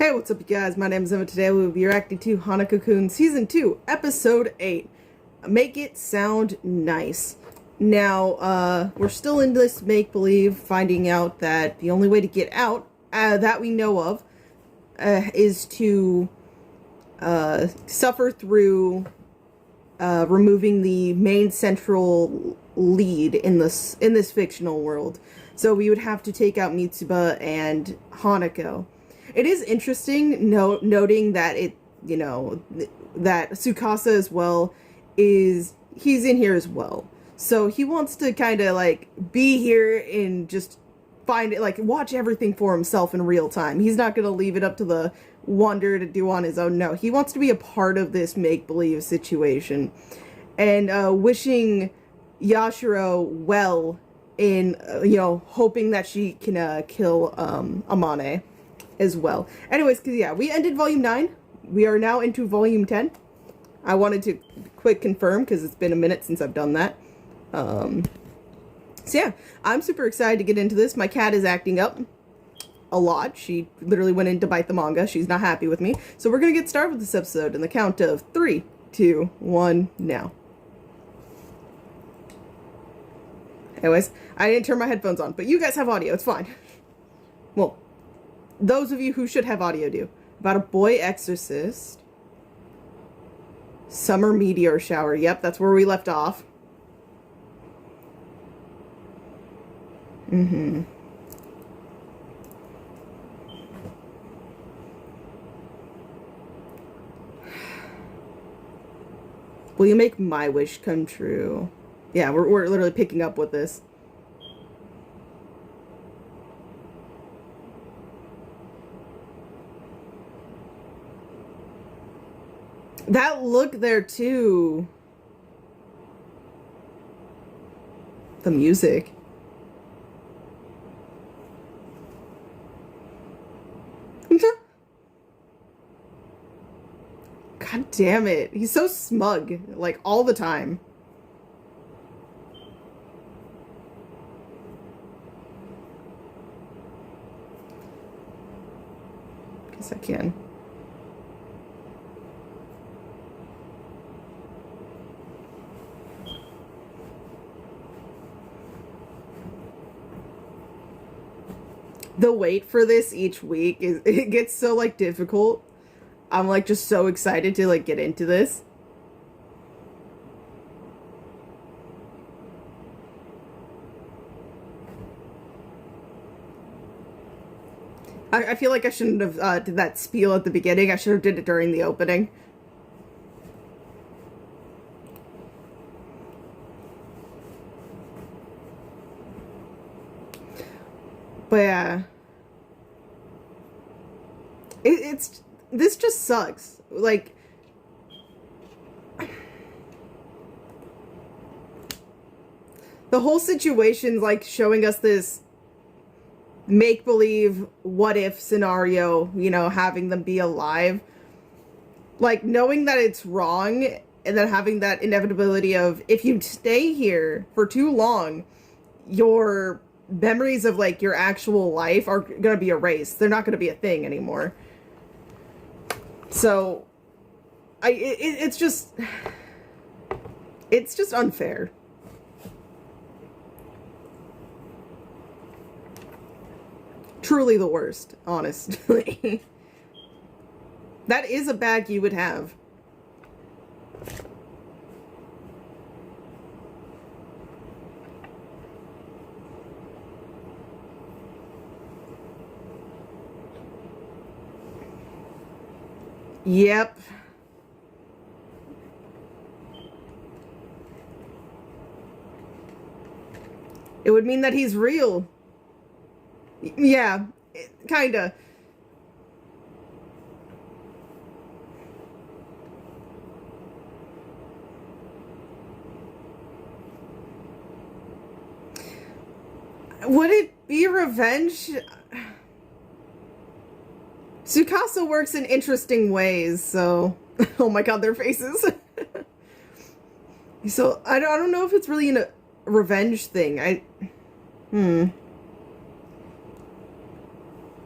Hey, what's up, you guys? My name is Emma. Today we will be reacting to Hanako-kun Season 2, Episode 8. Make It Sound Nice. Now, we're still in this make-believe, finding out that the only way to get out, that we know of, is to suffer through removing the main central lead in this fictional world. So we would have to take out Mitsuba and Hanako. It is interesting noting that that Tsukasa as well he's in here as well. So he wants to kind of like be here and just find it, like watch everything for himself in real time. He's not going to leave it up to the wonder to do on his own. No, he wants to be a part of this make-believe situation. And wishing Yashiro well in, hoping that she can kill Amane as well. Anyways, because yeah, we ended Volume 9. We are now into Volume 10. I wanted to quick confirm because it's been a minute since I've done that. So yeah, I'm super excited to get into this. My cat is acting up a lot. She literally went in to bite the manga. She's not happy with me. So we're going to get started with this episode in the count of 3, 2, 1, now. Anyways, I didn't turn my headphones on, but you guys have audio. It's fine. Well, those of you who should have audio do. About a boy exorcist. Summer meteor shower. Yep, that's where we left off. Will you make my wish come true? Yeah, we're literally picking up with this. That look there too. The music. God damn it. He's so smug, like all the time. Guess I can. The wait for this each week it gets so like difficult. I'm like just so excited to like get into this. I feel like I shouldn't have did that spiel at the beginning. I should have did it during the opening. But yeah, this just sucks. Like, the whole situation's like showing us this make-believe what-if scenario, having them be alive. Like, knowing that it's wrong, and then having that inevitability of, if you stay here for too long, your memories of like your actual life are gonna be erased. They're not gonna be a thing anymore. So it's just unfair. Truly the worst, honestly. That is a bag you would have. Yep. It would mean that he's real. Yeah, kinda. Would it be revenge? Tsukasa works in interesting ways, so... Oh my god, their faces. So, I don't know if it's really a revenge thing.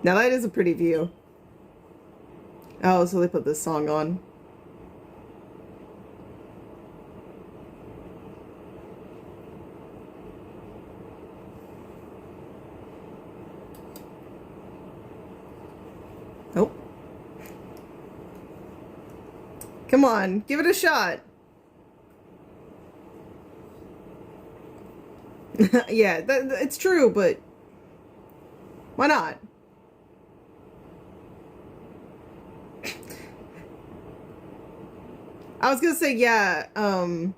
Now that is a pretty view. Oh, so they put this song on. Nope. Come on, give it a shot. Yeah, it's true, but why not? I was gonna say, yeah, I'm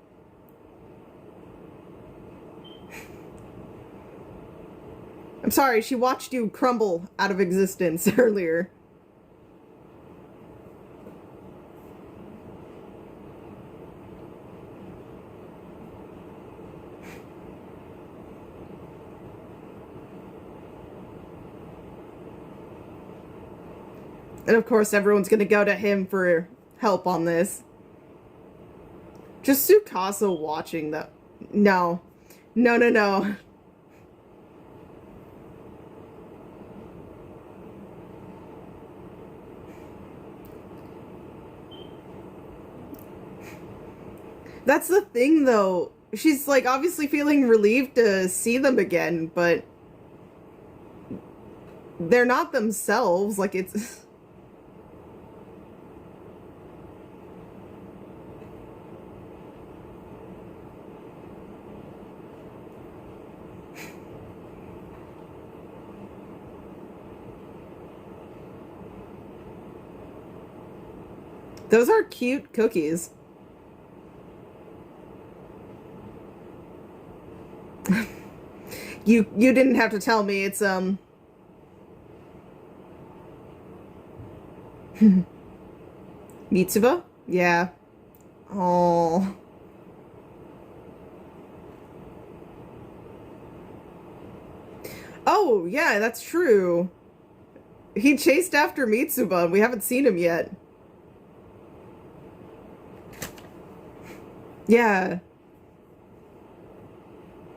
sorry, she watched you crumble out of existence earlier. And of course, everyone's gonna go to him for help on this. Just Tsukasa watching that. No. No, no, no. That's the thing, though. She's, like, obviously feeling relieved to see them again, but they're not themselves. Like, it's... Those are cute cookies. You didn't have to tell me. It's Mitsuba? Yeah. Oh. Oh, yeah, that's true. He chased after Mitsuba and we haven't seen him yet. Yeah.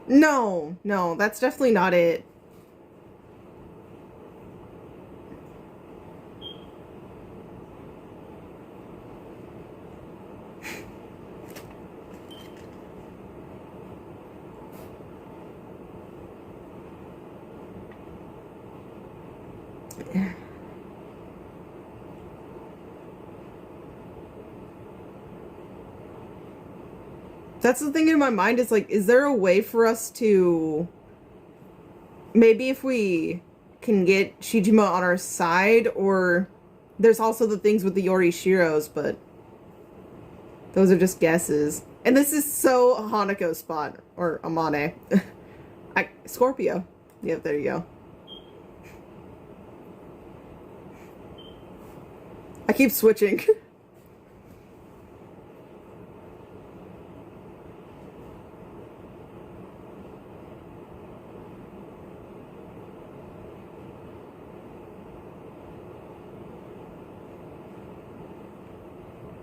No, no, that's definitely not it. That's the thing in my mind is like, is there a way for us to... Maybe if we can get Shijima on our side, or... There's also the things with the Yorishiros, but... Those are just guesses. And this is so a Hanako spot. Or Amane. Scorpio. Yep, there you go. I keep switching.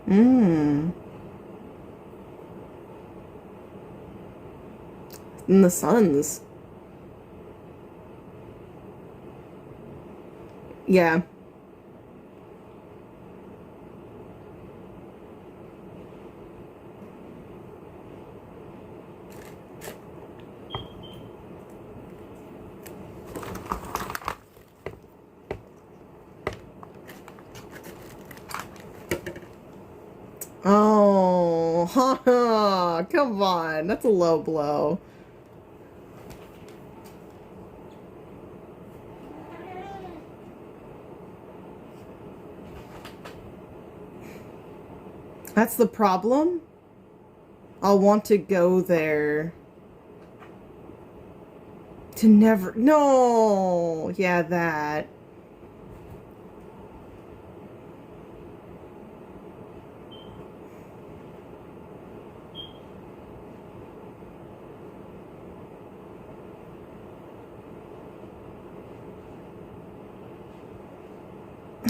Mmm. And the suns. Yeah. Oh, haha, come on. That's a low blow. That's the problem? I'll want to go there. To never... No! Yeah, that.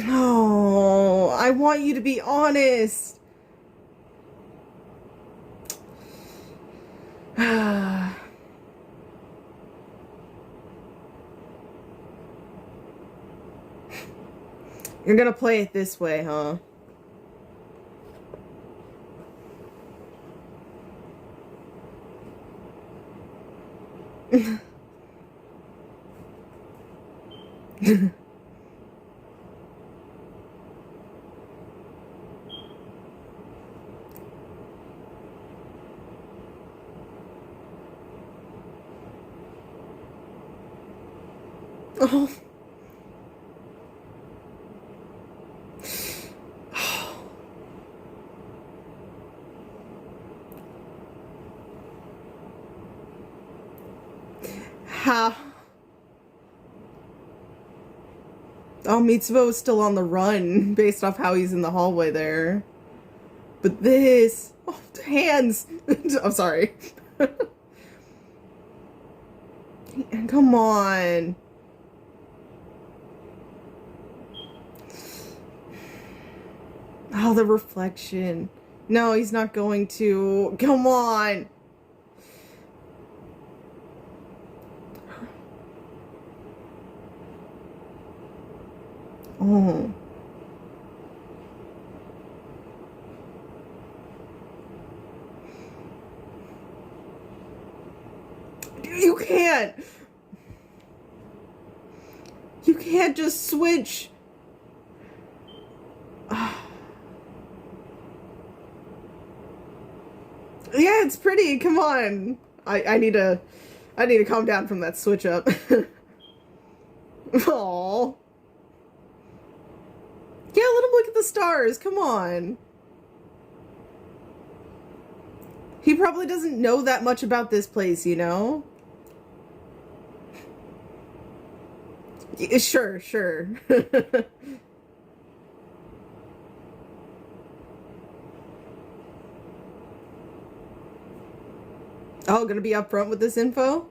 No, I want you to be honest. You're gonna play it this way, huh? Oh. How? Oh, Mitsuba was still on the run based off how he's in the hallway there. But this... Oh, hands! I'm sorry. Come on. Oh, the reflection. No, he's not going to. Come on. Oh. You can't. You can't just switch. Yeah, it's pretty. Come on. I need to calm down from that switch up. Aww. Yeah, let him look at the stars. Come on. He probably doesn't know that much about this place, you know? Yeah, sure. Oh, gonna be upfront with this info?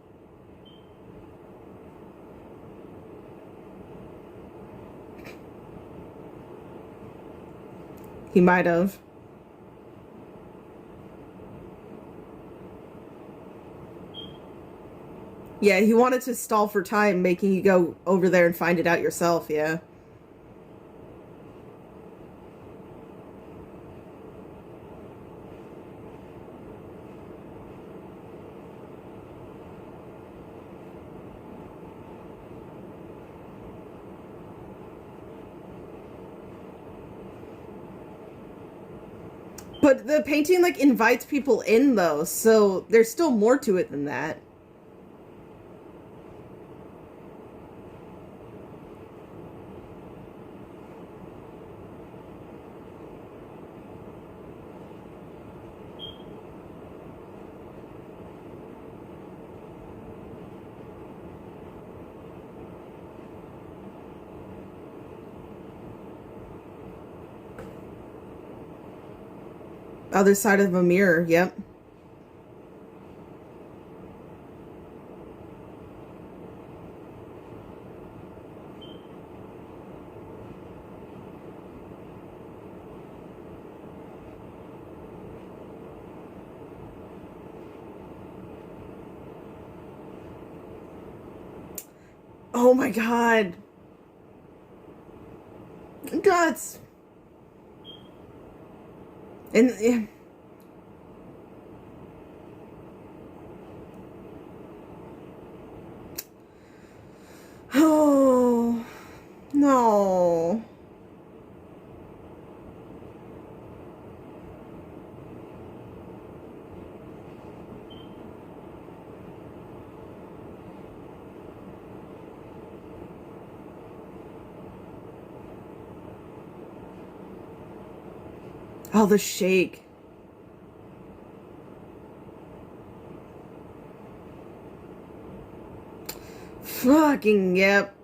He might have. Yeah, he wanted to stall for time, making you go over there and find it out yourself, yeah. But the painting, like, invites people in, though, so there's still more to it than that. Other side of a mirror, yep. Oh my god. Guts. And yeah. Oh no. Oh, the shake. Fucking yep.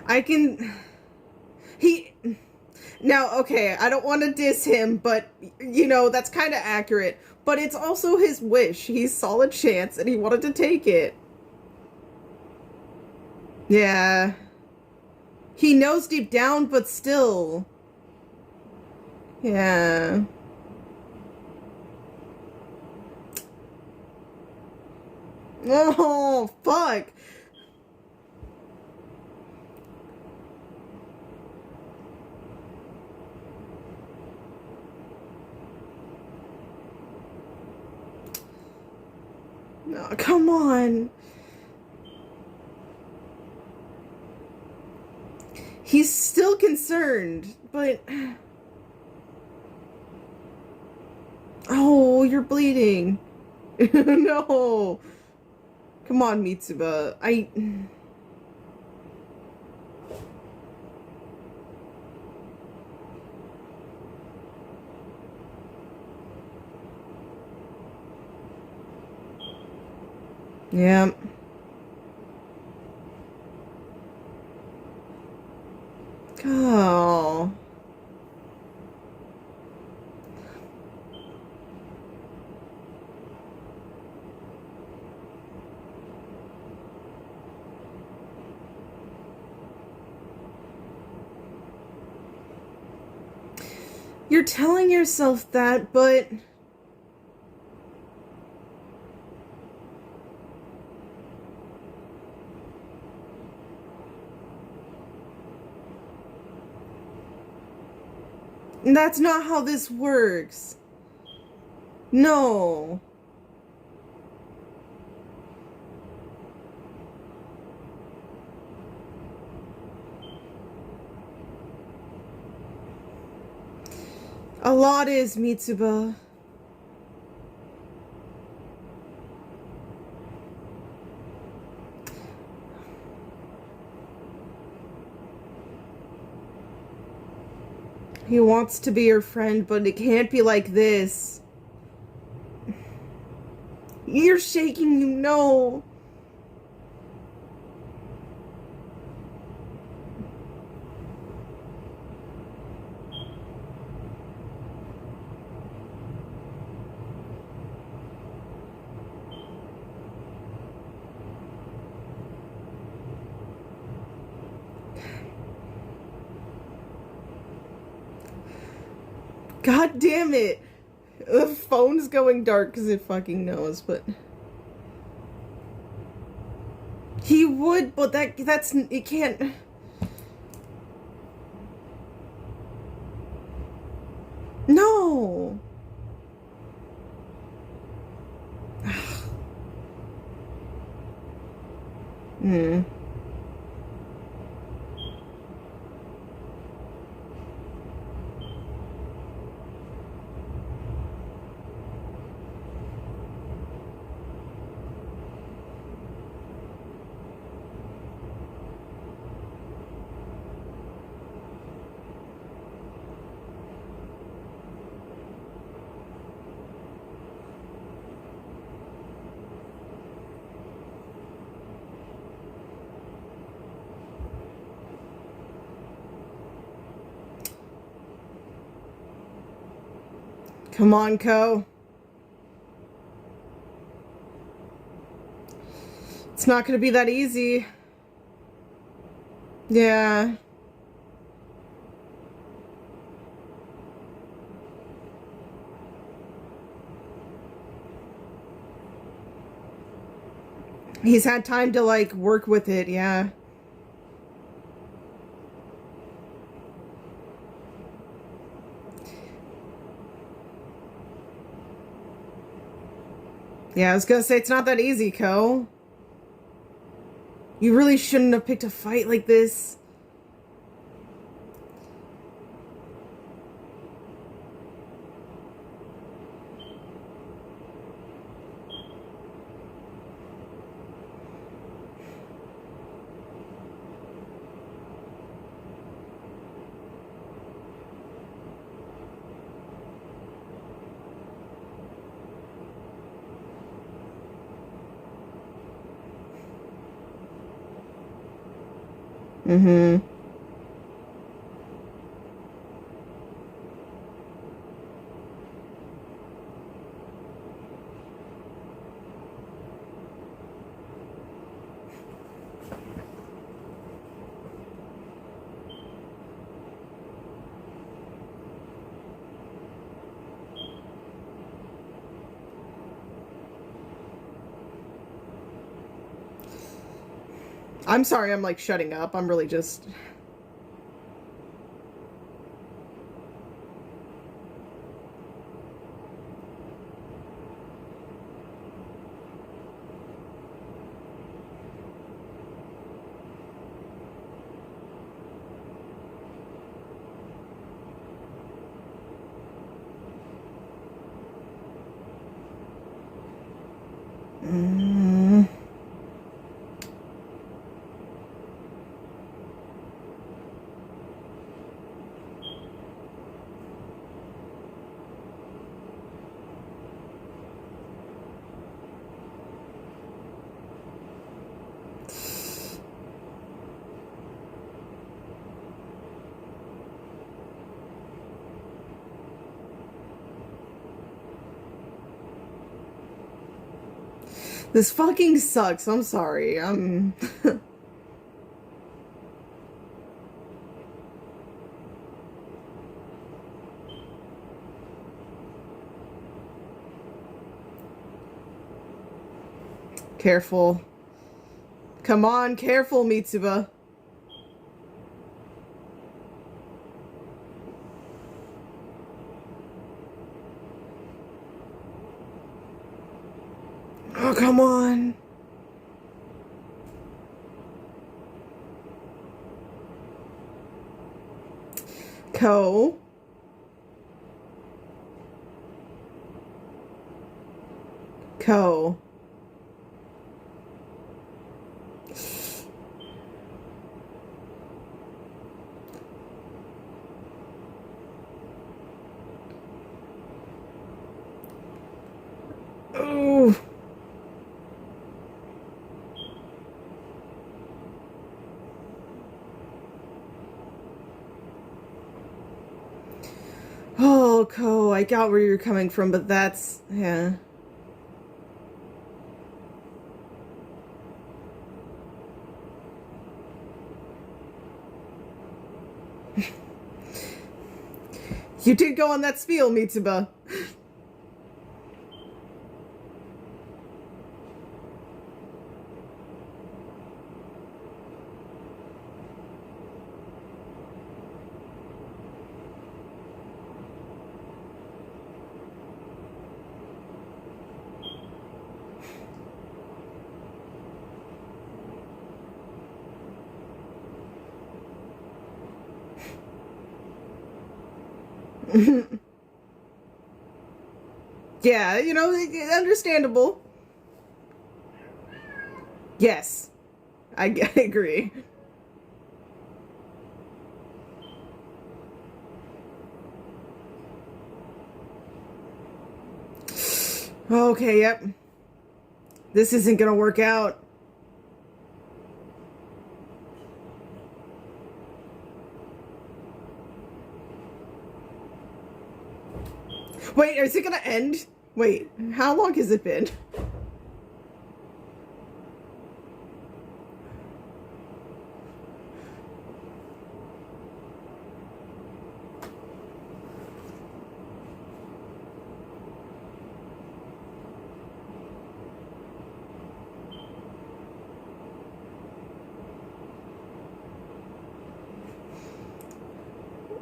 I can... Now, okay, I don't want to diss him, but, you know, that's kind of accurate. But it's also his wish. He saw a chance, and he wanted to take it. Yeah. He knows deep down, but still. Yeah. Oh, fuck. No, come on. He's still concerned, but... Oh, you're bleeding. No. Come on, Mitsuba. Yeah. Oh. You're telling yourself that, but... That's not how this works. No. A lot is, Mitsuba. He wants to be your friend, but it can't be like this. You're shaking, you know. God damn it. The phone's going dark because it fucking knows, but... He would, but that's... It can't... No! Hmm. Come on, Ko. It's not gonna be that easy. Yeah. He's had time to, like, work with it, yeah. Yeah, I was gonna say, it's not that easy, Ko. You really shouldn't have picked a fight like this. Mm-hmm. I'm sorry, I'm like shutting up. I'm really just... This fucking sucks. I'm sorry. Careful. Come on, careful, Mitsuba. Oh, come on. Ko. Ko. Ooh. Oh, Ko, I got where you're coming from, but that's... yeah. You did go on that spiel, Mitsuba. Yeah, you know, understandable. Yes, I agree. Okay, yep. This isn't gonna work out. Wait, is it gonna end? Wait, how long has it been?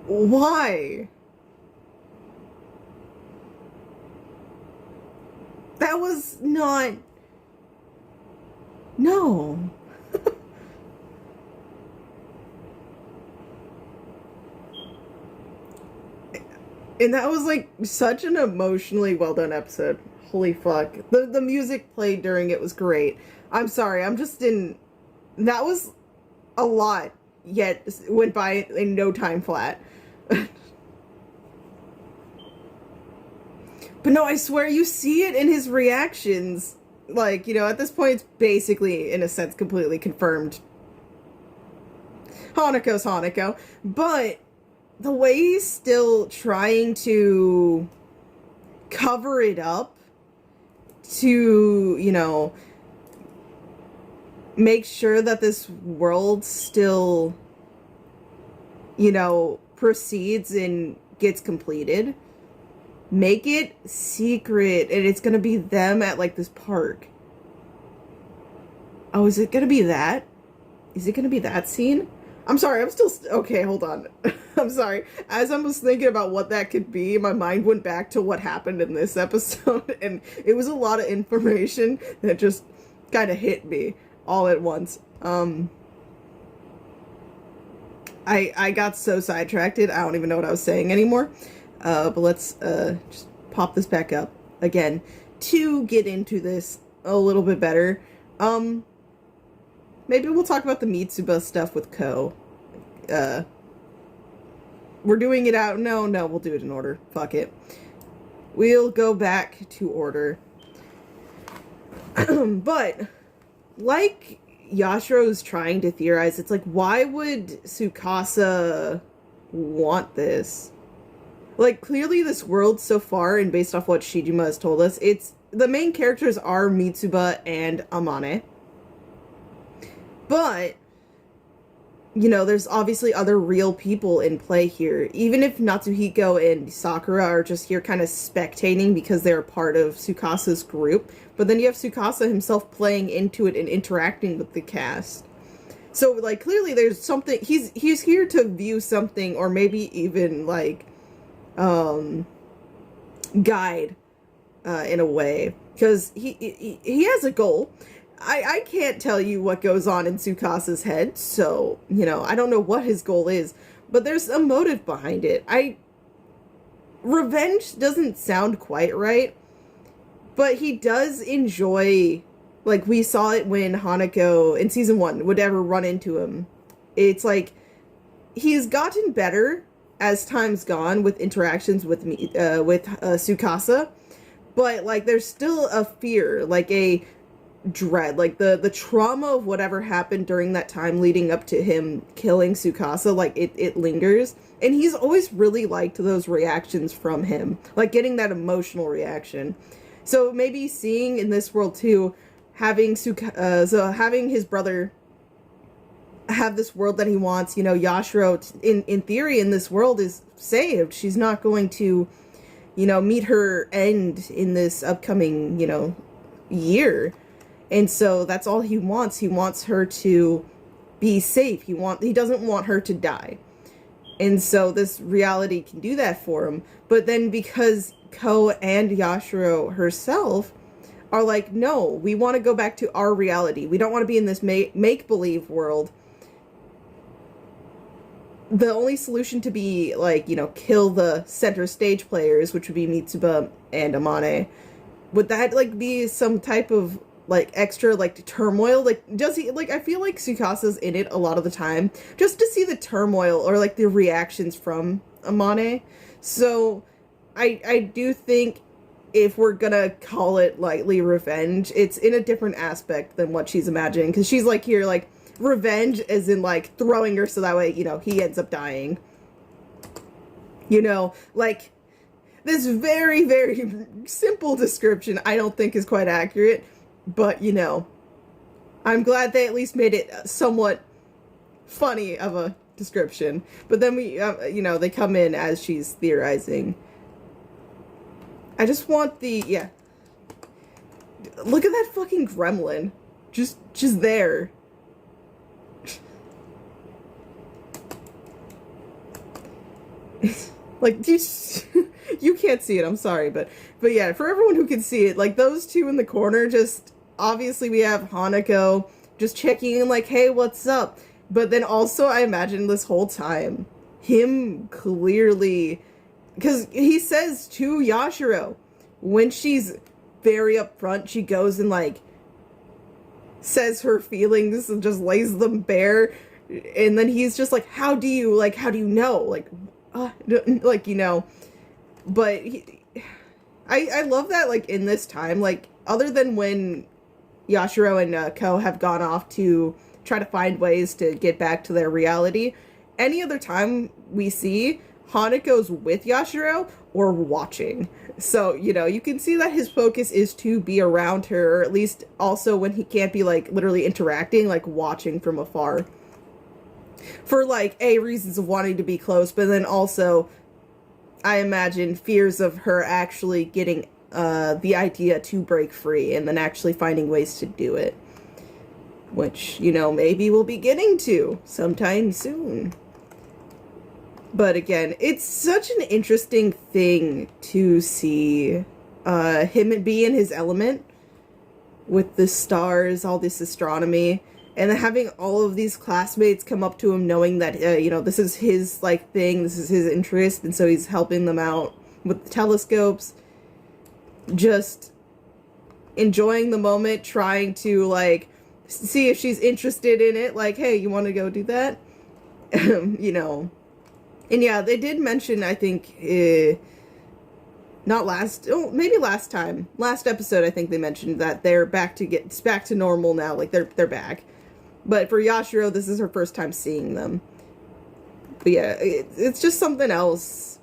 Why? That was not... No. And that was like such an emotionally well done episode. Holy fuck. The music played during it was great. I'm sorry, I'm just in... That was a lot, yet went by in no time flat. But no, I swear you see it in his reactions. Like, you know, at this point it's basically, in a sense, completely confirmed. Hanako's Hanako. But the way he's still trying to cover it up to, you know, make sure that this world still, you know, proceeds and gets completed. Make it secret, and it's gonna be them at, like, this park. Oh, is it gonna be that? Is it gonna be that scene? I'm sorry, I'm still... okay, hold on. I'm sorry. As I was thinking about what that could be, my mind went back to what happened in this episode, and it was a lot of information that just kind of hit me all at once. I got so sidetracked, I don't even know what I was saying anymore. But let's just pop this back up again to get into this a little bit better. Maybe we'll talk about the Mitsuba stuff with Ko. We're doing it out. No, we'll do it in order. Fuck it. We'll go back to order. But, like Yashiro's trying to theorize, it's like, why would Tsukasa want this? Like, clearly this world so far, and based off what Shijima has told us, the main characters are Mitsuba and Amane. But, you know, there's obviously other real people in play here. Even if Natsuhiko and Sakura are just here kind of spectating because they're part of Tsukasa's group. But then you have Tsukasa himself playing into it and interacting with the cast. So, like, clearly there's something... He's here to view something, or maybe even, like, guide, in a way. Because he has a goal. I can't tell you what goes on in Tsukasa's head, so, you know, I don't know what his goal is, but there's a motive behind it. Revenge doesn't sound quite right, but he does enjoy, like, we saw it when Hanako, in Season 1, would ever run into him. It's like, he's gotten better as time's gone with interactions with Tsukasa, but, like, there's still a fear, like, a dread, like the trauma of whatever happened during that time leading up to him killing Tsukasa, like it lingers, and he's always really liked those reactions from him, like getting that emotional reaction. So maybe seeing in this world too, having having his brother have this world that he wants, you know, Yashiro in theory in this world is saved. She's not going to, you know, meet her end in this upcoming, you know, year. And so that's all he wants. He wants her to be safe. He doesn't want her to die. And so this reality can do that for him. But then because Ko and Yashiro herself are like, no, we want to go back to our reality. We don't want to be in this make-believe world. The only solution to be, like, you know, kill the center stage players, which would be Mitsuba and Amane, would that, like, be some type of, like, extra, like, turmoil? Like, does he, like, I feel like Tsukasa's in it a lot of the time, just to see the turmoil, or, like, the reactions from Amane. So, I do think if we're gonna call it lightly revenge, it's in a different aspect than what she's imagining, because she's, like, here, like, revenge as in, like, throwing her so that way, you know, he ends up dying. You know, like, this very, very simple description I don't think is quite accurate. But, you know, I'm glad they at least made it somewhat funny of a description. But then we, you know, they come in as she's theorizing. I just want yeah. Look at that fucking gremlin. Just there. Like, you can't see it, I'm sorry, but yeah, for everyone who can see it, like, those two in the corner, just, obviously we have Hanako just checking in, like, hey, what's up? But then also, I imagine this whole time, him clearly, because he says to Yashiro, when she's very upfront, she goes and, like, says her feelings and just lays them bare, and then he's just like, how do you know? Like, you know, but I love that, like, in this time, like, other than when Yashiro and Ko have gone off to try to find ways to get back to their reality, any other time we see, Hanako's with Yashiro or watching. So, you know, you can see that his focus is to be around her, or at least also when he can't be, like, literally interacting, like, watching from afar. For, like, reasons of wanting to be close, but then also, I imagine, fears of her actually getting the idea to break free, and then actually finding ways to do it. which, you know, maybe we'll be getting to sometime soon. But again, it's such an interesting thing to see him be in his element with the stars, all this astronomy, and then having all of these classmates come up to him knowing that, you know, this is his, like, thing, this is his interest, and so he's helping them out with the telescopes. Just enjoying the moment, trying to, like, see if she's interested in it, like, hey, you want to go do that? You know. And yeah, they did mention, I think, not last, oh, maybe last episode, I think they mentioned that they're back to normal now, like, they're back. But for Yashiro, this is her first time seeing them. But yeah, it's just something else.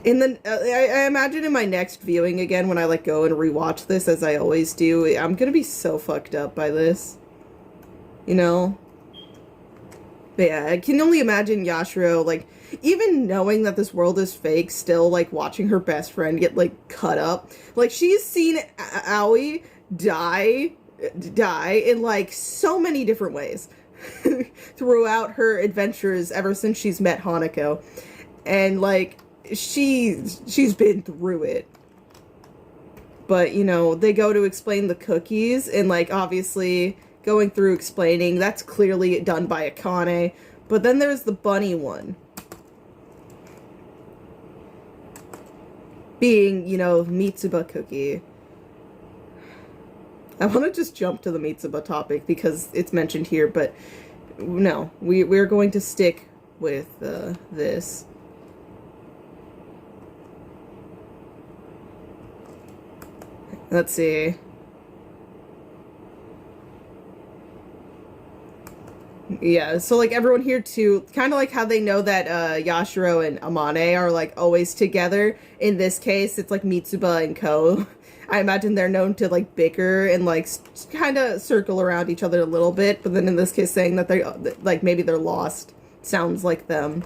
And then, I imagine in my next viewing again, when I, like, go and rewatch this, as I always do, I'm gonna be so fucked up by this. You know? But yeah, I can only imagine Yashiro, like, even knowing that this world is fake, still, like, watching her best friend get, like, cut up. Like, she's seen Aoi die in, like, so many different ways throughout her adventures ever since she's met Hanako. And, like, she's been through it. But, you know, they go to explain the cookies, and, like, obviously going through explaining, that's clearly done by Akane. But then there's the bunny one. Being, you know, Mitsuba cookie. I want to just jump to the Mitsuba topic because it's mentioned here, but no, we're going to stick with this. Let's see. Yeah, so, like, everyone here, too, kind of like how they know that Yashiro and Amane are, like, always together. In this case, it's, like, Mitsuba and Ko. I imagine they're known to, like, bicker and, like, kind of circle around each other a little bit. But then in this case, saying that they, like, maybe they're lost sounds like them.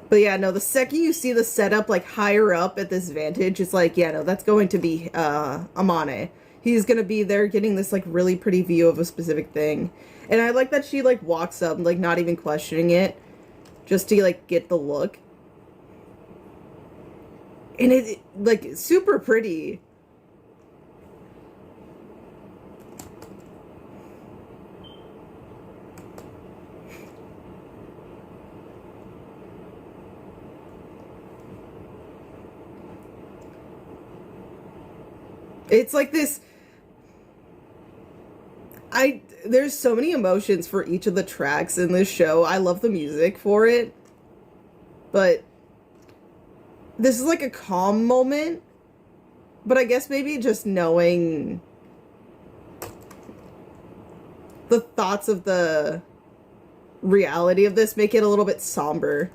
But yeah, no, the second you see the setup, like, higher up at this vantage, it's like, yeah, no, that's going to be Amane. He's gonna be there getting this, like, really pretty view of a specific thing. And I like that she, like, walks up, like, not even questioning it, just to, like, get the look. And it, like, super pretty. It's like this... There's so many emotions for each of the tracks in this show. I love the music for it. But this is like a calm moment. But I guess maybe just knowing the thoughts of the reality of this make it a little bit somber.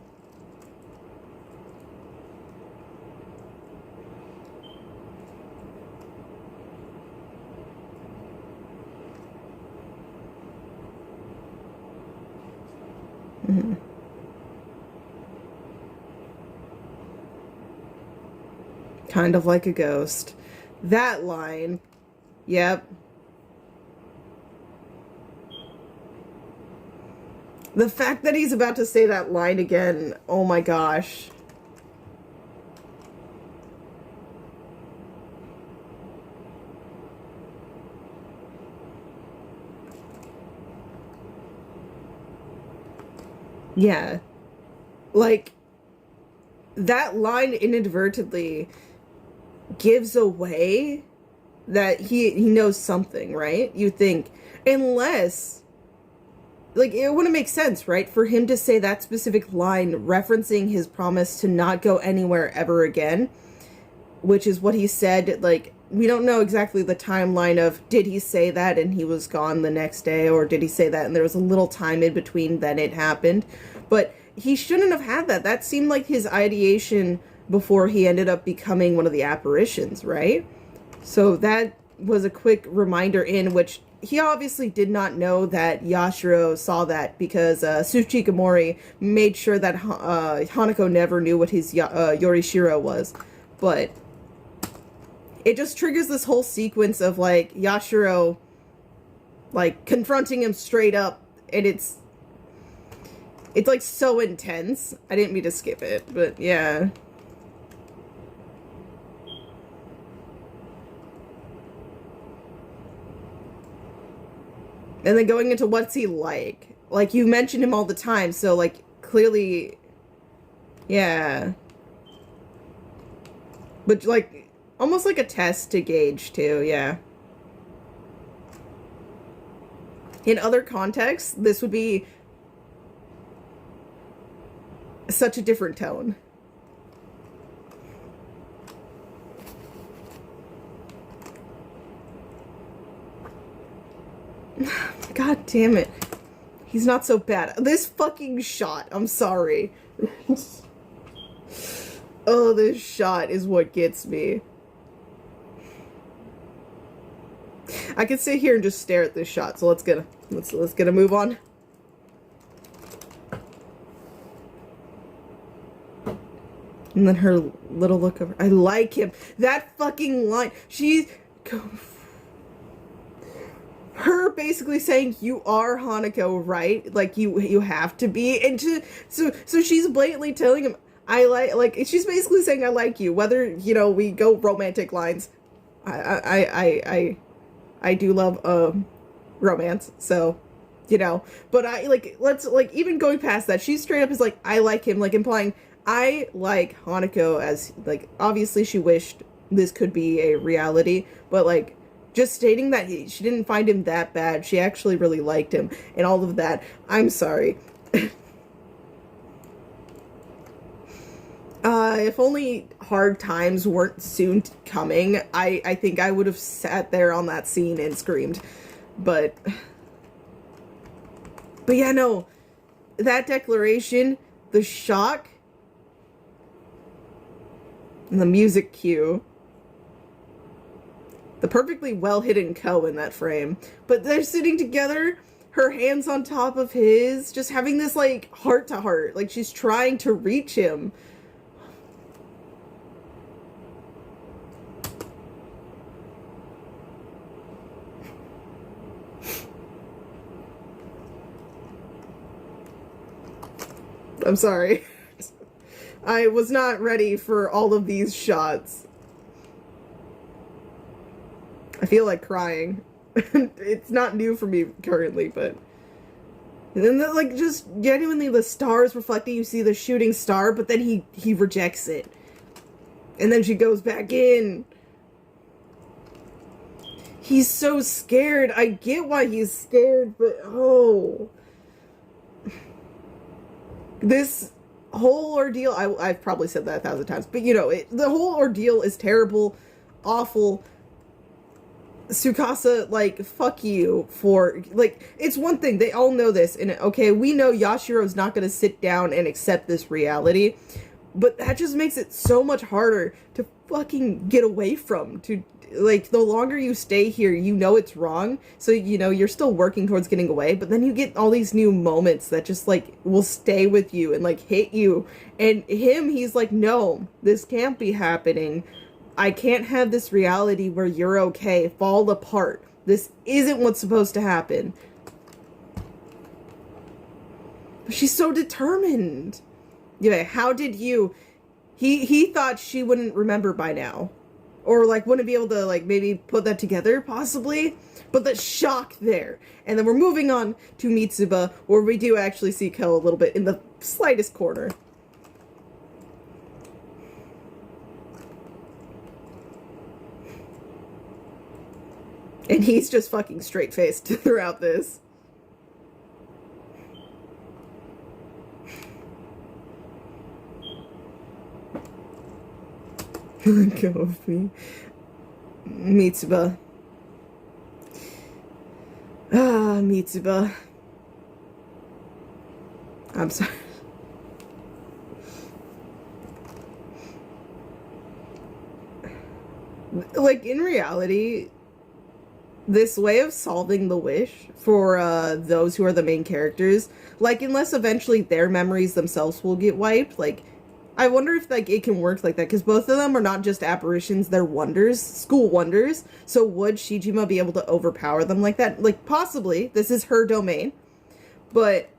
Mm-hmm. Kind of like a ghost. That line. Yep. The fact that he's about to say that line again, oh my gosh. Yeah. Like, that line inadvertently gives away that he knows something, right? You think, unless, like, it wouldn't make sense, right? For him to say that specific line referencing his promise to not go anywhere ever again, which is what he said, like, we don't know exactly the timeline of, did he say that and he was gone the next day, or did he say that and there was a little time in between then it happened? But he shouldn't have had that. That seemed like his ideation before he ended up becoming one of the apparitions, right? So that was a quick reminder in which he obviously did not know that Yashiro saw that, because Tsuchikamori made sure that Hanako never knew what his Yorishiro was. but it just triggers this whole sequence of, like, Yashiro, like, confronting him straight up, and it's like so intense. I didn't mean to skip it, but yeah. And then going into what's he like. Like, you mention him all the time, so, like, clearly, yeah. But, like, almost like a test to gauge, too, yeah. In other contexts, this would be such a different tone. God damn it. He's not so bad. This fucking shot, I'm sorry. Oh, this shot is what gets me. I could sit here and just stare at this shot, so let's get a move on. And then her little look over. I like him. That fucking line. Her basically saying, you are Hanako, right? Like, you have to be. And so she's blatantly telling him, she's basically saying, I like you. Whether, you know, we go romantic lines. I do love, romance. So, you know. But even going past that, she straight up is like, I like him. Like, implying, I like Hanako as, like, obviously she wished this could be a reality. But, like, just stating that she didn't find him that bad. She actually really liked him. And all of that. I'm sorry. If only hard times weren't soon coming, I think I would have sat there on that scene and screamed. But yeah, no. That declaration, the shock, and the music cue. The perfectly well-hidden Ko in that frame. But they're sitting together, her hands on top of his, just having this, like, heart-to-heart. Like, she's trying to reach him. I'm sorry. I was not ready for all of these shots. I feel like crying. It's not new for me currently, but... And then, like, just genuinely the stars reflecting, you see the shooting star, but then he rejects it. And then she goes back in. He's so scared. I get why he's scared, but oh... This whole ordeal, I've probably said that 1,000 times, but you know, the whole ordeal is terrible, awful. Tsukasa, like, fuck you for, like, it's one thing, they all know this, and okay, we know Yashiro's not gonna sit down and accept this reality, but that just makes it so much harder to fucking get away from, like, the longer you stay here, you know it's wrong, so, you know, you're still working towards getting away, but then you get all these new moments that just, like, will stay with you and, like, hit you, and he's like, no, this can't be happening. I can't have this reality where you're okay fall apart. This isn't what's supposed to happen. But she's so determined. Yeah, how did you... He thought she wouldn't remember by now. Or, like, wouldn't be able to, like, maybe put that together, possibly. But the shock there. And then we're moving on to Mitsuba, where we do actually see Ko a little bit in the slightest corner. And he's just fucking straight-faced throughout this. Let go of me. Mitsuba. Ah, Mitsuba. I'm sorry. Like, in reality, this way of solving the wish for those who are the main characters, like, unless eventually their memories themselves will get wiped, like, I wonder if like it can work like that, because both of them are not just apparitions, they're wonders, school wonders. So would Shijima be able to overpower them like that? Like, possibly. This is her domain. But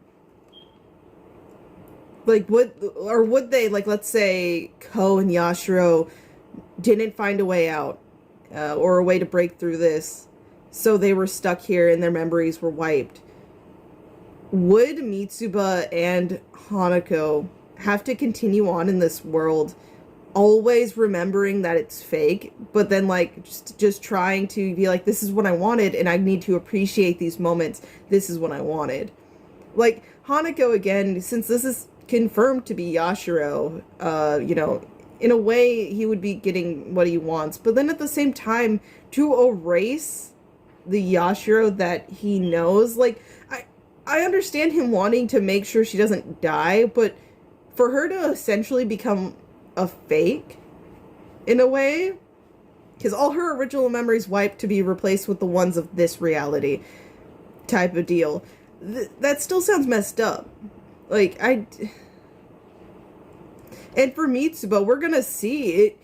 like, would they, like, let's say Ko and Yashiro didn't find a way out, or a way to break through this, so they were stuck here and their memories were wiped. Would Mitsuba and Hanako have to continue on in this world, always remembering that it's fake, but then like just trying to be like, this is what I wanted and I need to appreciate these moments, this is what I wanted? Like, Hanako, again, since this is confirmed to be Yashiro, you know, in a way he would be getting what he wants, but then at the same time, to erase the Yashiro that he knows, like, I understand him wanting to make sure she doesn't die, but for her to essentially become a fake, in a way, because all her original memories wiped to be replaced with the ones of this reality type of deal, that still sounds messed up. Like, and for Mitsuba, we're gonna see it.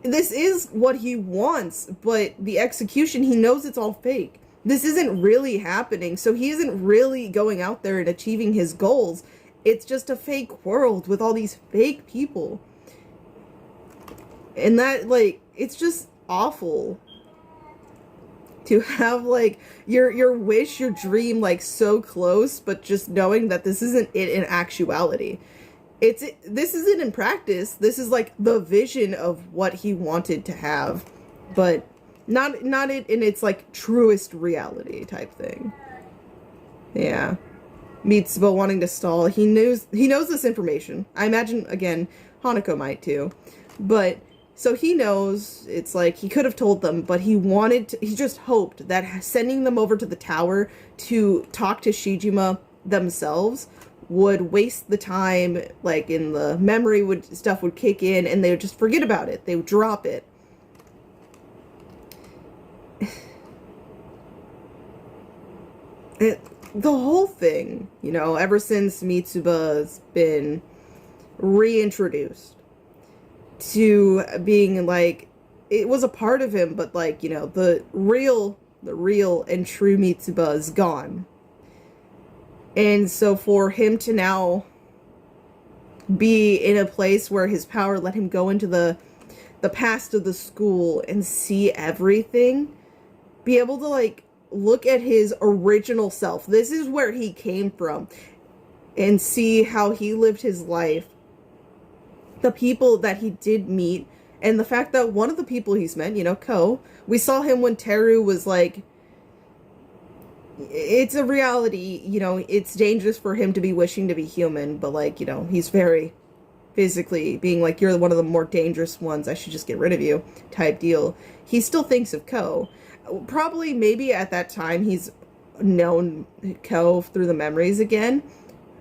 This is what he wants, but the execution, he knows it's all fake. This isn't really happening, so he isn't really going out there and achieving his goals. It's just a fake world with all these fake people. And that, like, it's just awful to have, like, your wish, your dream, like, so close, but just knowing that this isn't it in actuality. This isn't in practice. This is, like, the vision of what he wanted to have, but not it in its, like, truest reality type thing. Yeah. Mitsuba wanting to stall. He knows this information. I imagine, again, Hanako might too. But, so he knows, it's like, he could have told them, but he just hoped that sending them over to the tower to talk to Shijima themselves would waste the time, like, in the memory stuff would kick in, and they would just forget about it. They would drop it. The whole thing, you know, ever since Mitsuba's been reintroduced to being, like, it was a part of him, but, like, you know, the real and true Mitsuba is gone. And so for him to now be in a place where his power let him go into the past of the school and see everything, be able to, like, look at his original self. This is where he came from. And see how he lived his life. The people that he did meet. And the fact that one of the people he's met, you know, Ko, we saw him when Teru was like, it's a reality, you know, it's dangerous for him to be wishing to be human, but, like, you know, he's very physically being like, you're one of the more dangerous ones, I should just get rid of you type deal. He still thinks of Ko. Probably, maybe at that time, he's known Ko through the memories again.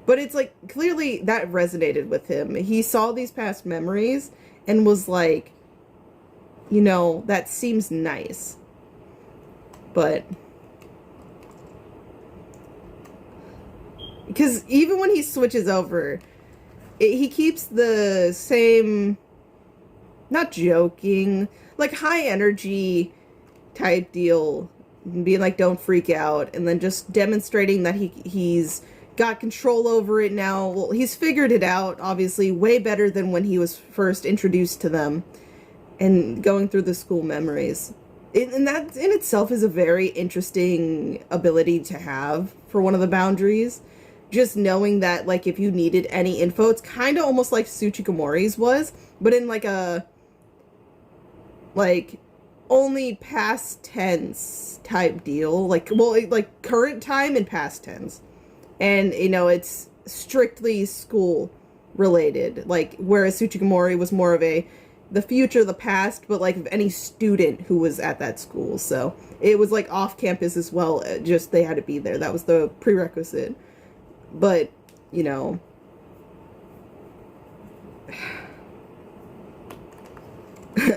But it's like, clearly that resonated with him. He saw these past memories and was like, you know, that seems nice. But because even when he switches over, he keeps the same, not joking, like, high energy type deal, being like, don't freak out, and then just demonstrating that he's got control over it now. Well, he's figured it out, obviously, way better than when he was first introduced to them, and going through the school memories. And that in itself is a very interesting ability to have for one of the boundaries. Just knowing that, like, if you needed any info, it's kind of almost like Tsuchikamori's was, but in, like, a, like, only past tense type deal. Like, well, like, current time and past tense. And, you know, it's strictly school related. Like, whereas Tsuchikamori was more of the future, the past, but, like, of any student who was at that school. So it was, like, off campus as well. Just they had to be there. That was the prerequisite. But, you know,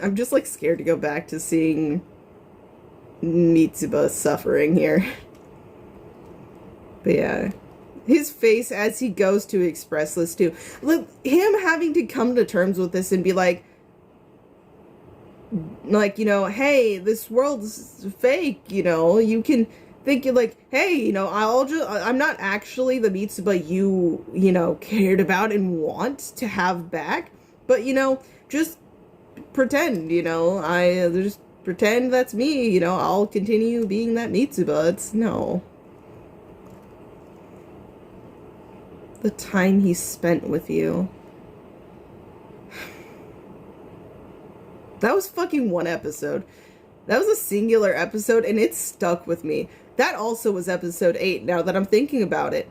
I'm just, like, scared to go back to seeing Mitsuba suffering here. But yeah, His face as he goes to express this too. Look, him having to come to terms with this and be like, you know, hey, this world's fake, you know, you can think you're like, hey, you know, I'm not actually the Mitsuba you know, cared about and want to have back, but, you know, just pretend, you know, just pretend that's me, you know, I'll continue being that Mitsuba. It's, no. The time he spent with you. That was fucking one episode. That was a singular episode, and it stuck with me. That also was episode 8, now that I'm thinking about it.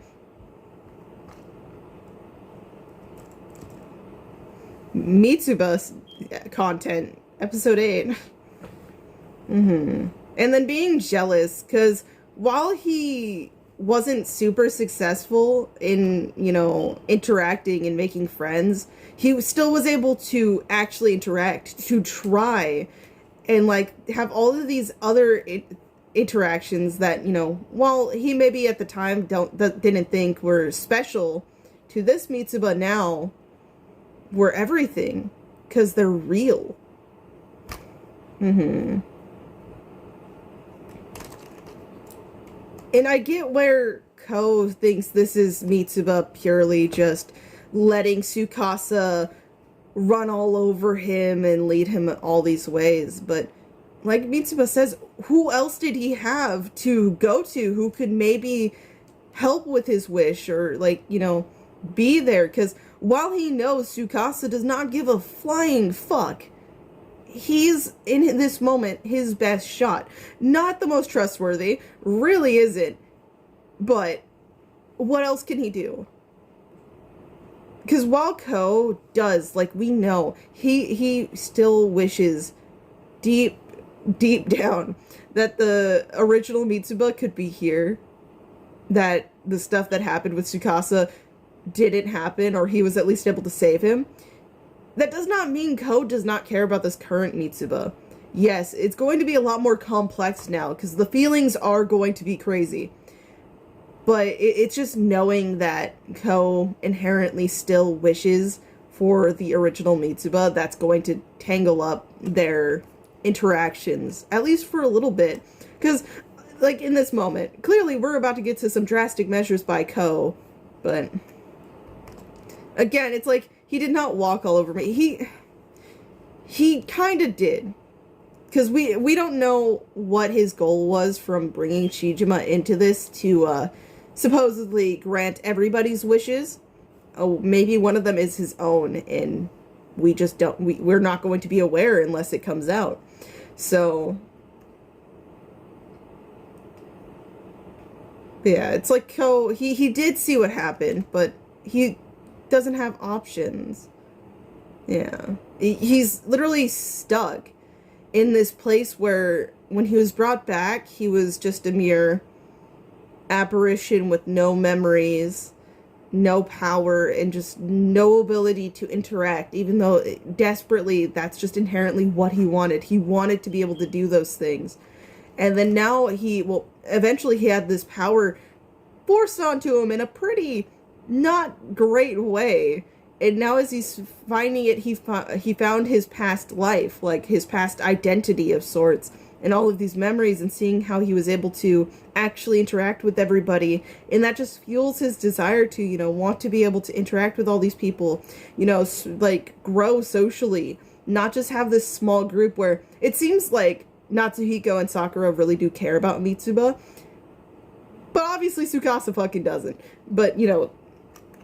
Mitsuba content, episode 8. And then being jealous, because while he wasn't super successful in, you know, interacting and making friends, he still was able to actually interact, to try, and, like, have all of these other interactions that, you know, while he maybe at the time didn't think were special, to this Mitsuba now, were everything, because they're real. And I get where Ko thinks this is Mitsuba purely just letting Tsukasa run all over him and lead him all these ways, but like Mitsuba says, who else did he have to go to who could maybe help with his wish or, like, you know, be there? Because while he knows Tsukasa does not give a flying fuck, he's, in this moment, his best shot. Not the most trustworthy, really isn't, but what else can he do? Because while Ko does, like, we know, he still wishes deep down that the original Mitsuba could be here, that the stuff that happened with Tsukasa didn't happen, or he was at least able to save him. That does not mean Ko does not care about this current Mitsuba. Yes, it's going to be a lot more complex now, because the feelings are going to be crazy. But it's just knowing that Ko inherently still wishes for the original Mitsuba that's going to tangle up their interactions, at least for a little bit. Because, like, in this moment, clearly we're about to get to some drastic measures by Ko, but again, it's like, he did not walk all over me. He kind of did. Because we don't know what his goal was from bringing Shijima into this to, supposedly grant everybody's wishes. Oh, maybe one of them is his own, and we just don't, we're not going to be aware unless it comes out. So, yeah, it's like Ko, he did see what happened, but he doesn't have options. Yeah. He's literally stuck in this place where, when he was brought back, he was just a mere apparition with no memories, no power, and just no ability to interact, even though desperately that's just inherently what he wanted. He wanted to be able to do those things. And then now eventually he had this power forced onto him in a pretty not great way. And now as he's finding it, he found his past life, like his past identity of sorts, and all of these memories, and seeing how he was able to actually interact with everybody. And that just fuels his desire to, you know, want to be able to interact with all these people, you know, like, grow socially, not just have this small group where it seems like Natsuhiko and Sakura really do care about Mitsuba. But obviously Tsukasa fucking doesn't. But, you know,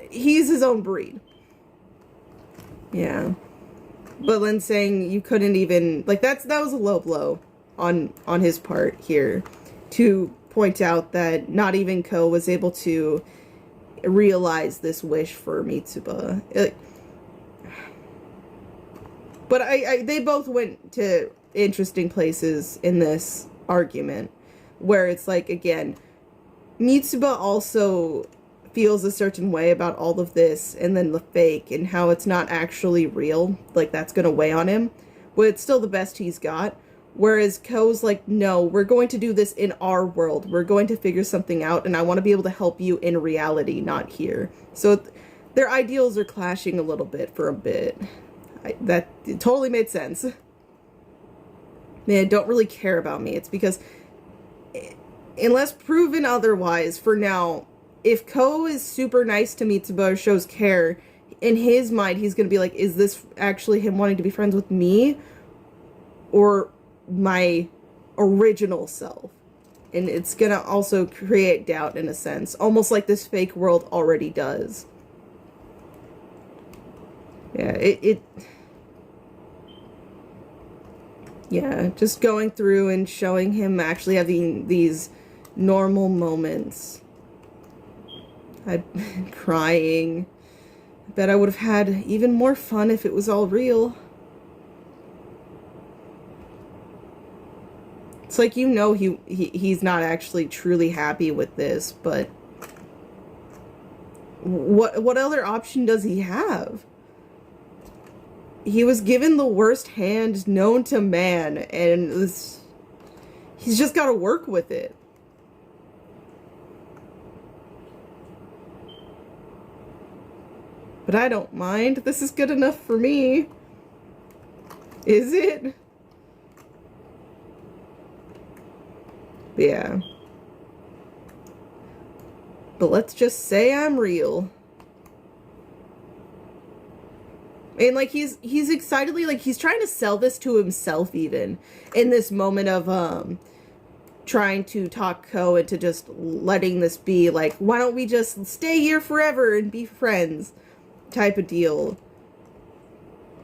he's his own breed. Yeah. But then saying you couldn't even, like, that was a low blow on his part here, to point out that not even Ko was able to realize this wish for Mitsuba. But they both went to interesting places in this argument, where it's like, again, Mitsuba also feels a certain way about all of this, and then the fake, and how it's not actually real, like, that's gonna weigh on him, but it's still the best he's got. Whereas Ko's like, no, we're going to do this in our world. We're going to figure something out, and I want to be able to help you in reality, not here. So their ideals are clashing a little bit for a bit. That totally made sense. They don't really care about me. It's because, unless proven otherwise, for now, if Ko is super nice to Mitsuba or shows care, in his mind, he's going to be like, is this actually him wanting to be friends with me? Or my original self? And it's going to also create doubt in a sense. Almost like this fake world already does. Yeah, yeah, just going through and showing him actually having these normal moments. I'm crying. I bet I would have had even more fun if it was all real. It's like, you know, he's not actually truly happy with this, but what other option does he have? He was given the worst hand known to man, and he's just got to work with it. But I don't mind. This is good enough for me. Is it? Yeah. But let's just say I'm real. And, like, he's excitedly, like, he's trying to sell this to himself, even, in this moment of, trying to talk Ko into just letting this be, like, why don't we just stay here forever and be friends, type of deal.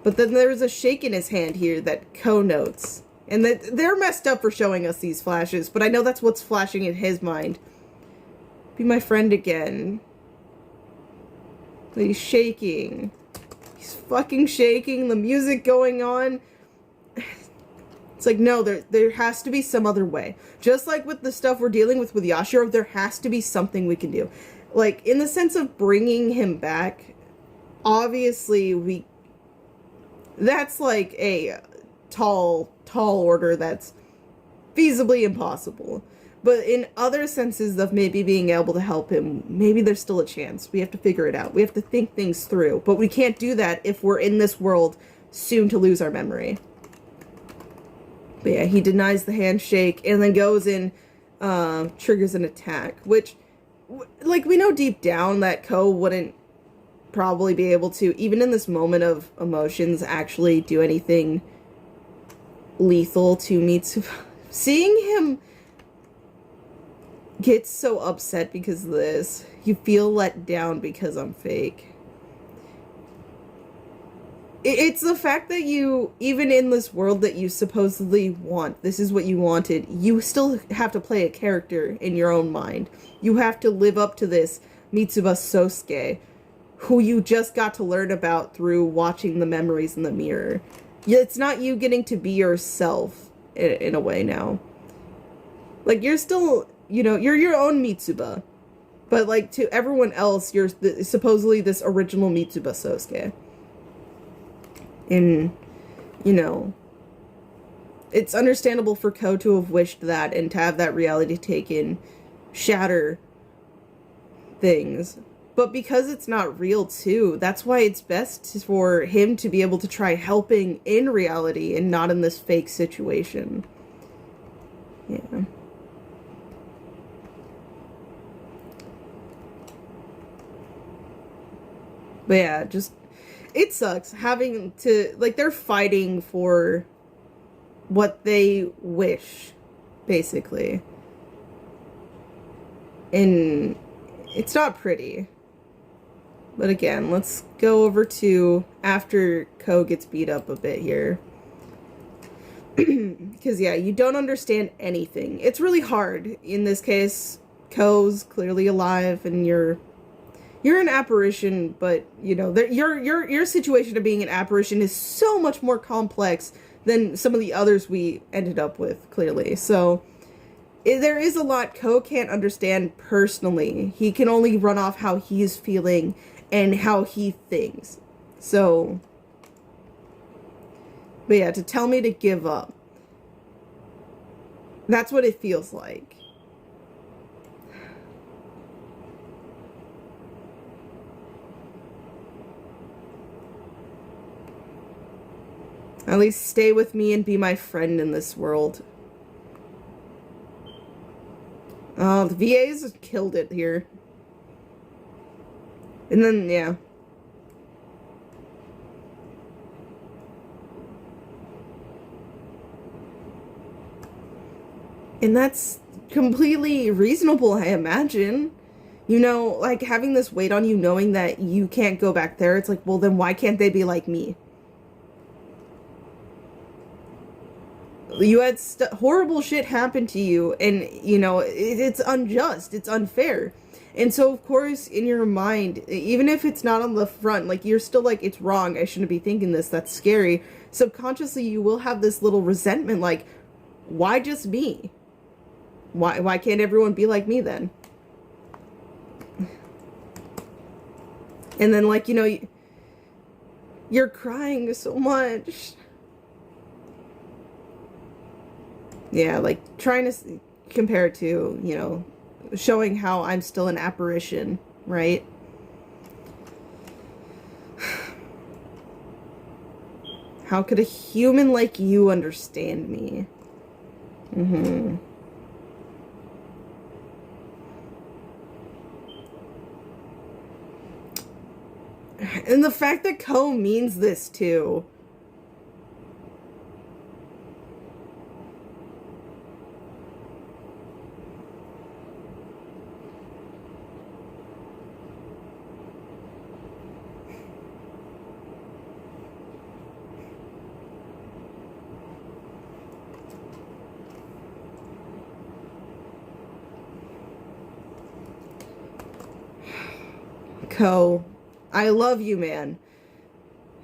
But then there's a shake in his hand here that Ko notes. And they're messed up for showing us these flashes, but I know that's what's flashing in his mind. Be my friend again. But he's shaking. He's fucking shaking, the music going on. It's like, no, there has to be some other way. Just like with the stuff we're dealing with Yashiro, there has to be something we can do. Like, in the sense of bringing him back, obviously that's like a tall order that's feasibly impossible. But in other senses of maybe being able to help him, maybe there's still a chance. We have to figure it out. We have to think things through. But we can't do that if we're in this world soon to lose our memory. But yeah, he denies the handshake and then goes and triggers an attack. Which, like, we know deep down that Ko wouldn't probably be able to, even in this moment of emotions, actually do anything lethal to Mitsuba. Seeing him get so upset because of this, you feel let down because I'm fake. It's the fact that you, even in this world that you supposedly want, this is what you wanted, you still have to play a character in your own mind. You have to live up to this Mitsuba Sosuke, who you just got to learn about through watching the memories in the mirror. It's not you getting to be yourself in a way now. Like, you're still, you know, you're your own Mitsuba. But, like, to everyone else, you're supposedly this original Mitsuba Sosuke. And, you know, it's understandable for Ko to have wished that and to have that reality taken shatter things. But because it's not real, too, that's why it's best for him to be able to try helping in reality and not in this fake situation. Yeah. But yeah, just, it sucks having to, like, they're fighting for what they wish, basically. And it's not pretty. But again, let's go over to after Ko gets beat up a bit here. Because, yeah, you don't understand anything. It's really hard. In this case, Ko's clearly alive, and you're an apparition, but, you know, your situation of being an apparition is so much more complex than some of the others we ended up with, clearly. So, there is a lot Ko can't understand personally. He can only run off how he's feeling and how he thinks. So, but yeah, to tell me to give up. That's what it feels like. At least stay with me and be my friend in this world. Oh, the VAs killed it here. And then, yeah. And that's completely reasonable, I imagine. You know, like, having this weight on you, knowing that you can't go back there, it's like, well, then why can't they be like me? You had horrible shit happen to you, and, you know, it's unjust, it's unfair. And so, of course, in your mind, even if it's not on the front, like, you're still like, it's wrong, I shouldn't be thinking this, that's scary. Subconsciously, you will have this little resentment, like, why just me? Why can't everyone be like me then? And then, like, you know, you're crying so much. Yeah, like, trying to compare it to, you know, showing how I'm still an apparition, right? How could a human like you understand me? Mm-hmm. And the fact that Ko means this too. Ko, I love you, man.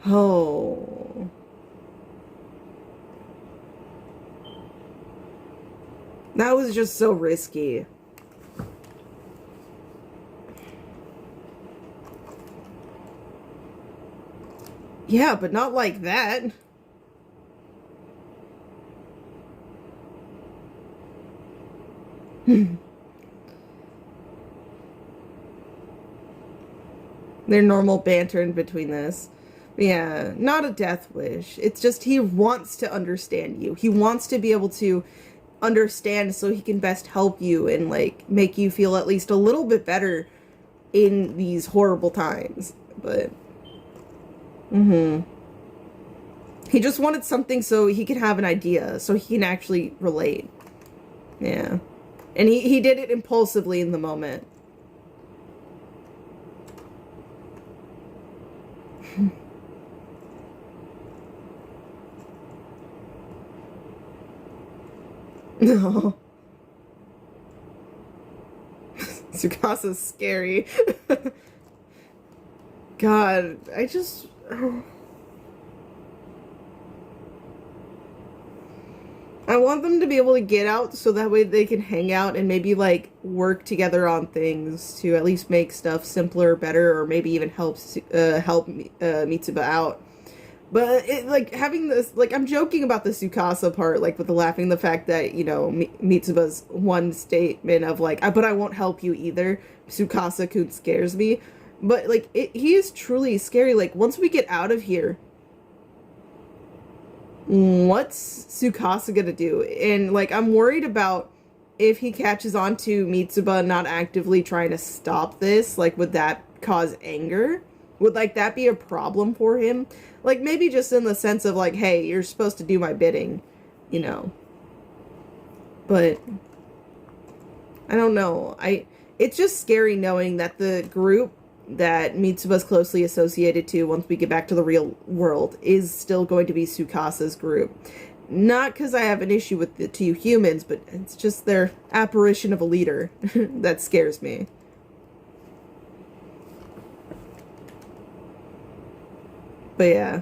Oh. That was just so risky. Yeah, but not like that. Their normal banter in between this. Yeah, not a death wish. It's just he wants to understand you. He wants to be able to understand so he can best help you and, like, make you feel at least a little bit better in these horrible times. But, he just wanted something so he could have an idea, so he can actually relate. Yeah. And he did it impulsively in the moment. No. Tsukasa's scary. God, I just... I want them to be able to get out so that way they can hang out and maybe, like, work together on things to at least make stuff simpler, better, or maybe even help Mitsuba out. But, like, having this, like, I'm joking about the Tsukasa part, like, with the laughing, the fact that, you know, Mitsuba's one statement of, like, but I won't help you either. Tsukasa-kun scares me. But, like, he is truly scary. Like, once we get out of here, what's Tsukasa gonna do? And, like, I'm worried about if he catches on to Mitsuba not actively trying to stop this. Like, would that cause anger? Would, like, that be a problem for him? Like, maybe just in the sense of, like, hey, you're supposed to do my bidding, you know. But, I don't know. It's just scary knowing that the group that Mitsuba's closely associated to once we get back to the real world is still going to be Tsukasa's group. Not because I have an issue with the two humans, but it's just their apparition of a leader that scares me. But yeah.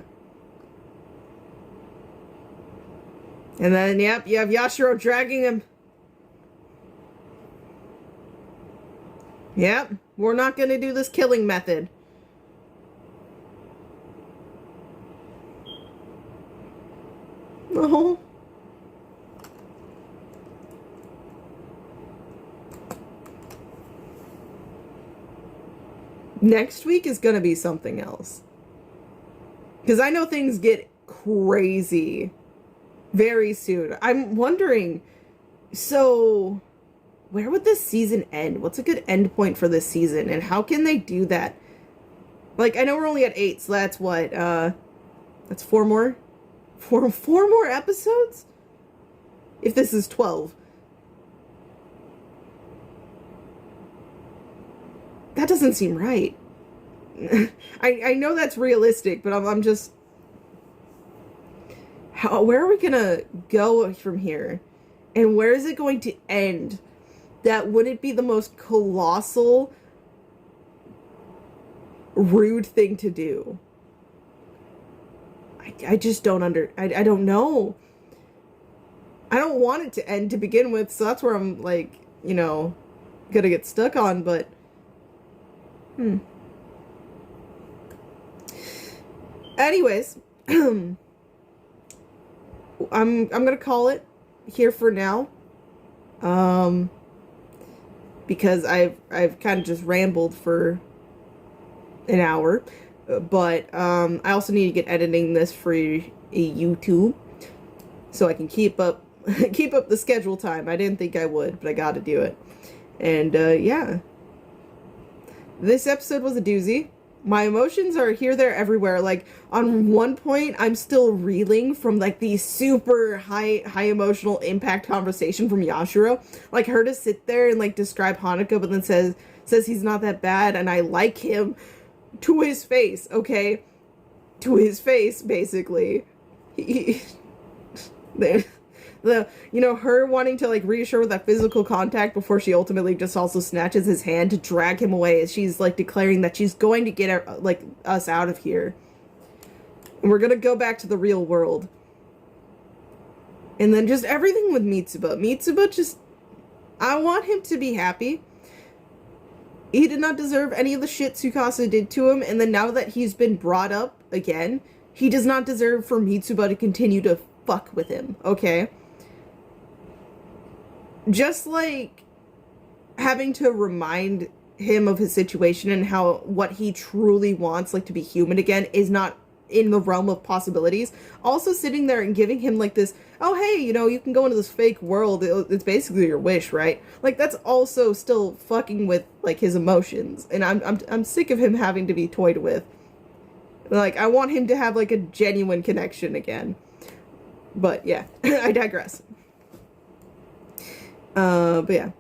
And then, yep, you have Yashiro dragging him. Yep, we're not going to do this killing method. Oh. Next week is gonna be something else. Because I know things get crazy very soon. I'm wondering, so where would this season end? What's a good end point for this season? And how can they do that? Like, I know we're only at 8, so that's what, that's 4 more? 4 more episodes? If this is 12. That doesn't seem right. I know that's realistic, but I'm just... where are we gonna go from here? And where is it going to end? That wouldn't be the most colossal, rude thing to do. I just don't I don't know. I don't want it to end to begin with, so that's where I'm, like, you know, gonna get stuck on, but... Anyways, I'm gonna call it here for now. Because I've kind of just rambled for an hour, but I also need to get editing this for a YouTube so I can keep up the schedule time. I didn't think I would, but I got to do it. And yeah, this episode was a doozy. My emotions are here, there, everywhere. Like, on one point, I'm still reeling from, like, the super high emotional impact conversation from Yashiro. Like, her to sit there and, like, describe Hanako, but then says he's not that bad, and I like him to his face, okay? To his face, basically. You know, her wanting to, like, reassure with that physical contact before she ultimately just also snatches his hand to drag him away as she's, like, declaring that she's going to get, like, us out of here. And we're gonna go back to the real world. And then just everything with Mitsuba. Mitsuba just... I want him to be happy. He did not deserve any of the shit Tsukasa did to him, and then now that he's been brought up again, he does not deserve for Mitsuba to continue to fuck with him, okay? Just like having to remind him of his situation and how what he truly wants, like, to be human again, is not in the realm of possibilities. Also sitting there and giving him, like, this, oh, hey, you know, you can go into this fake world. It's basically your wish, right? Like, that's also still fucking with, like, his emotions. And I'm sick of him having to be toyed with. Like, I want him to have, like, a genuine connection again. But, yeah, I digress. But yeah,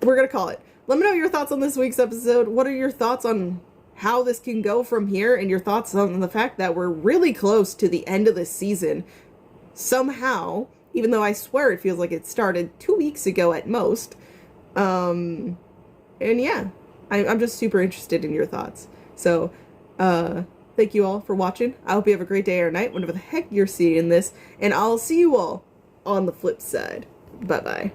we're gonna call it. Let me know your thoughts on this week's episode. What are your thoughts on how this can go from here, and your thoughts on the fact that we're really close to the end of this season somehow, even though I swear it feels like it started 2 weeks ago at most. And yeah, I'm just super interested in your thoughts. So, thank you all for watching. I hope you have a great day or night, whenever the heck you're seeing this, and I'll see you all on the flip side. Bye-bye.